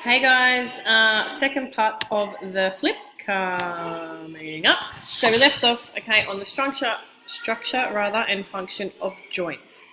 Hey guys, second part of the flip coming up. So we left off, okay, on the structure and function of joints.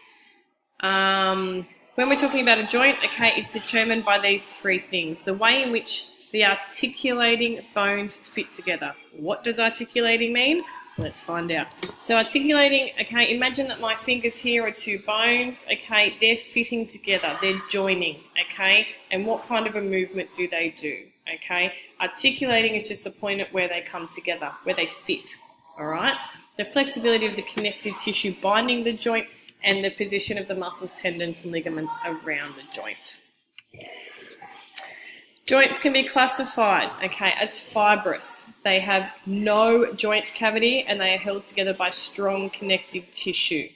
When we're talking about a joint, okay, it's determined by these three things: the way in which the articulating bones fit together. What does articulating mean? Let's find out. So articulating, okay, imagine that my fingers here are two bones, okay, they're fitting together, they're joining, okay, and what kind of a movement do they do, okay? Articulating is just the point at where they come together, where they fit, all right? The flexibility of the connective tissue binding the joint and the position of the muscles, tendons, and ligaments around the joint. Joints can be classified, okay, as fibrous. They have no joint cavity and they are held together by strong connective tissue.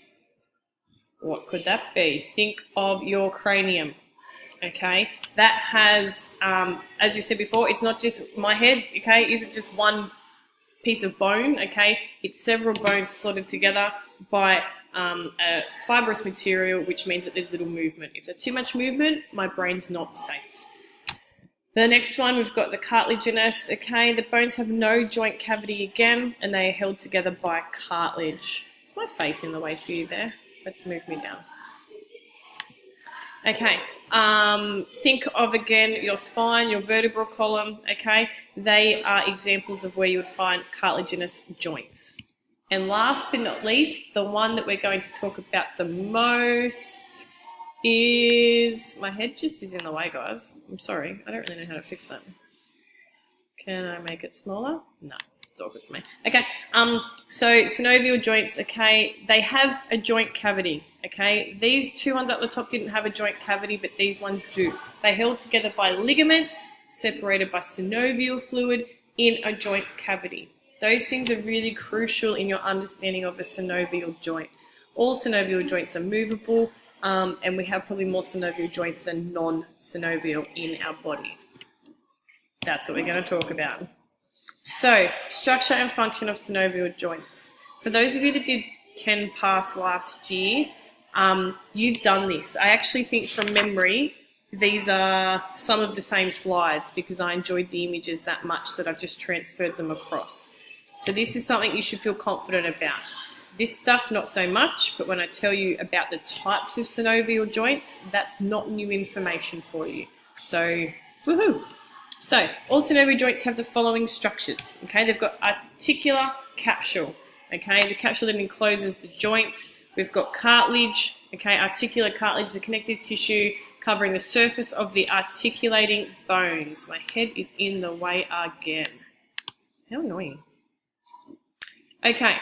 What could that be? Think of your cranium, okay? That has, as we said before, it's not just my head, okay? Isn't just one piece of bone, okay? It's several bones slotted together by a fibrous material, which means that there's little movement. If there's too much movement, my brain's not safe. The next one, we've got the cartilaginous, okay? The bones have no joint cavity again, and they are held together by cartilage. Is my face in the way for you there? Let's move me down. Okay, think of, again, your spine, your vertebral column, okay? They are examples of where you would find cartilaginous joints. And last but not least, the one that we're going to talk about the most is, my head just is in the way, guys. I'm sorry, I don't really know how to fix that. Can I make it smaller? No, it's awkward for me. Okay, so synovial joints, okay, they have a joint cavity, okay? These two ones up the top didn't have a joint cavity, but these ones do. They're held together by ligaments, separated by synovial fluid in a joint cavity. Those things are really crucial in your understanding of a synovial joint. All synovial joints are movable, and we have probably more synovial joints than non-synovial in our body. That's what we're going to talk about. So, structure and function of synovial joints. For those of you that did 10 pass last year, you've done this. I actually think from memory, these are some of the same slides because I enjoyed the images that much that I've just transferred them across. So this is something you should feel confident about. This stuff, not so much, but when I tell you about the types of synovial joints, that's not new information for you. So, woohoo! So, all synovial joints have the following structures, okay? They've got articular capsule, okay? The capsule that encloses the joints. We've got cartilage, okay? Articular cartilage, the connective tissue covering the surface of the articulating bones. My head is in the way again. How annoying. Okay.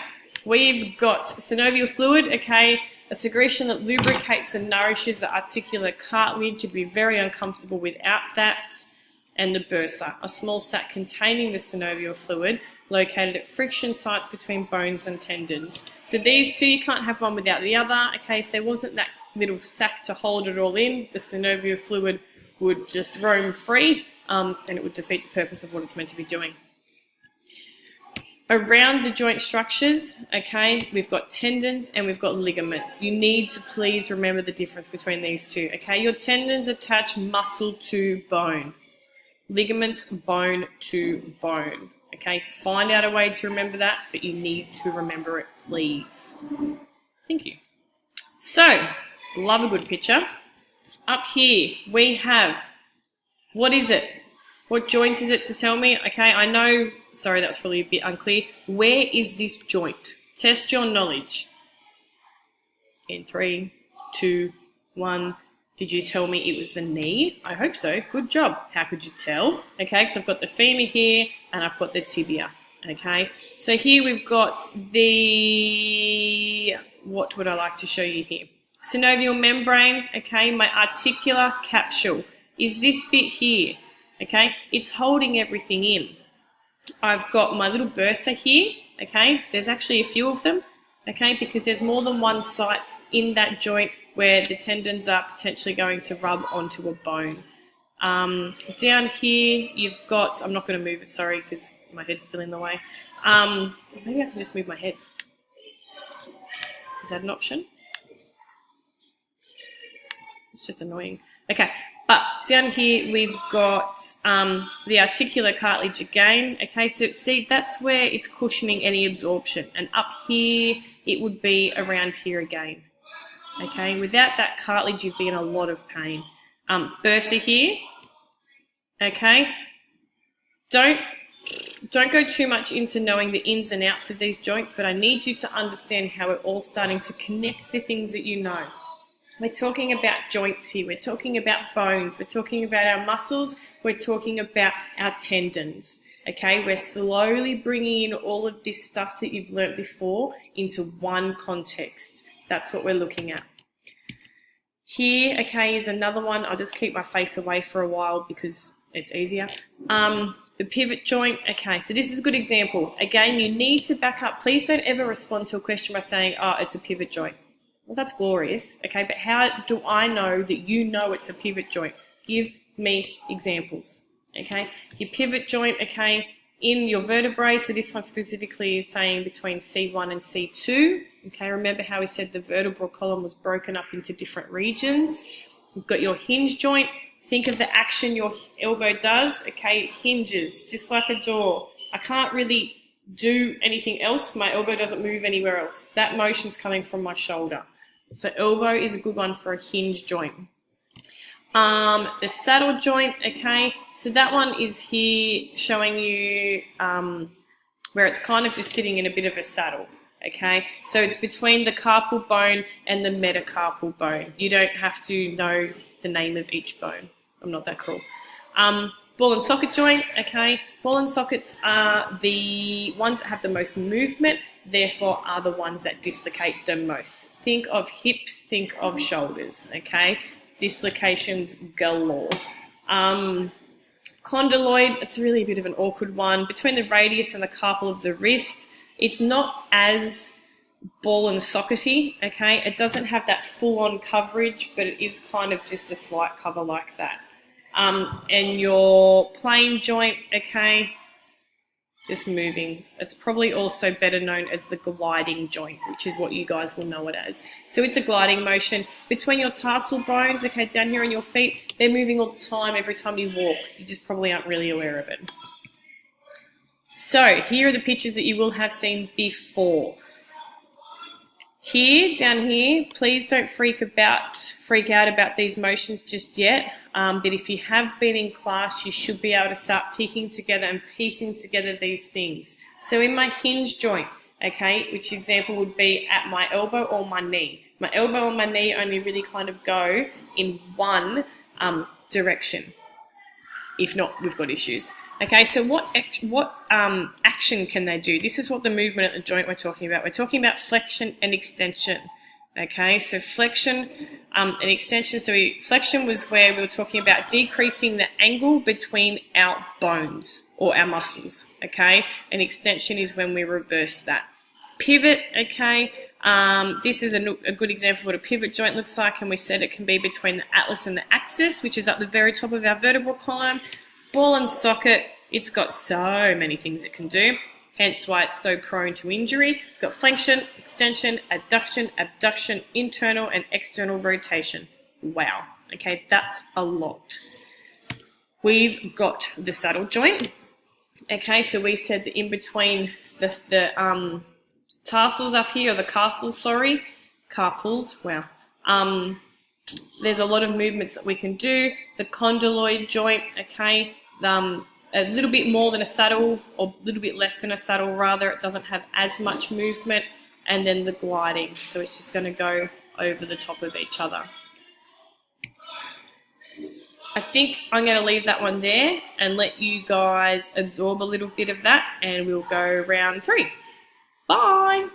We've got synovial fluid, okay, a secretion that lubricates and nourishes the articular cartilage. You'd be very uncomfortable without that. And the bursa, a small sac containing the synovial fluid located at friction sites between bones and tendons. So these two, you can't have one without the other, okay? If there wasn't that little sac to hold it all in, the synovial fluid would just roam free, and it would defeat the purpose of what it's meant to be doing. Around the joint structures, okay, we've got tendons and we've got ligaments. You need to please remember the difference between these two, okay? Your tendons attach muscle to bone. Ligaments, bone to bone, okay? Find out a way to remember that, but you need to remember it, please. Thank you. So, love a good picture. Up here, we have, what is it? What joint is it to tell me? Okay, I know, sorry, that was probably a bit unclear. Where is this joint? Test your knowledge. In 3, 2, 1. Did you tell me it was the knee? I hope so. Good job. How could you tell? Okay, because I've got the femur here and I've got the tibia. Okay, so here we've got the, what would I like to show you here? Synovial membrane, okay, my articular capsule is this bit here. Okay, it's holding everything in. I've got my little bursa here, okay, there's actually a few of them, okay, because there's more than one site in that joint where the tendons are potentially going to rub onto a bone. Down here, you've got, I'm not going to move it, sorry, because my head's still in the way. Maybe I can just move my head. Is that an option? It's just annoying. Okay, Down here we've got the articular cartilage again. Okay, so see, that's where it's cushioning any absorption, and up here it would be around here again. Okay, without that cartilage you'd be in a lot of pain. Bursa here. Okay, don't go too much into knowing the ins and outs of these joints, but I need you to understand how we're all starting to connect the things that you know. We're talking about joints here, we're talking about bones, we're talking about our muscles, we're talking about our tendons, okay? We're slowly bringing in all of this stuff that you've learnt before into one context. That's what we're looking at. Here, okay, is another one. I'll just keep my face away for a while because it's easier. The pivot joint, okay, so this is a good example. Again, you need to back up. Please don't ever respond to a question by saying, oh, it's a pivot joint. Well, that's glorious, okay, but how do I know that you know it's a pivot joint? Give me examples, okay? Your pivot joint, okay, in your vertebrae, so this one specifically is saying between C1 and C2, okay? Remember how we said the vertebral column was broken up into different regions? You've got your hinge joint. Think of the action your elbow does, okay? It hinges, just like a door. I can't really do anything else. My elbow doesn't move anywhere else. That motion's coming from my shoulder. So elbow is a good one for a hinge joint. The saddle joint, okay, so that one is here showing you where it's kind of just sitting in a bit of a saddle, okay? So it's between the carpal bone and the metacarpal bone. You don't have to know the name of each bone. I'm not that cool. Ball and socket joint, okay? Ball and sockets are the ones that have the most movement, therefore are the ones that dislocate the most. Think of hips, think of shoulders, okay? Dislocations galore. Condyloid, it's really a bit of an awkward one. Between the radius and the carpal of the wrist, it's not as ball and sockety, okay? It doesn't have that full-on coverage, but it is kind of just a slight cover like that. And your plane joint, okay, just moving. It's probably also better known as the gliding joint, which is what you guys will know it as. So it's a gliding motion. Between your tarsal bones, okay, down here on your feet, they're moving all the time every time you walk. You just probably aren't really aware of it. So here are the pictures that you will have seen before. Here, down here, please don't freak out about these motions just yet. But if you have been in class, you should be able to start picking together and piecing together these things. So in my hinge joint, okay, which example would be at my elbow or my knee. My elbow and my knee only really kind of go in one direction. If not, we've got issues. Okay, so what action can they do? This is what the movement at the joint we're talking about. We're talking about flexion and extension. Okay, so flexion and extension. So flexion was where we were talking about decreasing the angle between our bones or our muscles. Okay, and extension is when we reverse that. Pivot, okay, this is a good example of what a pivot joint looks like, and we said it can be between the atlas and the axis, which is up the very top of our vertebral column. Ball and socket, it's got so many things it can do, hence why it's so prone to injury. We've got flexion, extension, adduction, abduction, internal and external rotation. Wow, okay, that's a lot. We've got the saddle joint. Okay, so we said that in between the tarsals up here, or the carpals, wow. There's a lot of movements that we can do. The condyloid joint, okay, a little bit more than a saddle, or a little bit less than a saddle rather. It doesn't have as much movement. And then the gliding, so it's just going to go over the top of each other. I think I'm going to leave that one there and let you guys absorb a little bit of that, and we'll go round 3. Bye!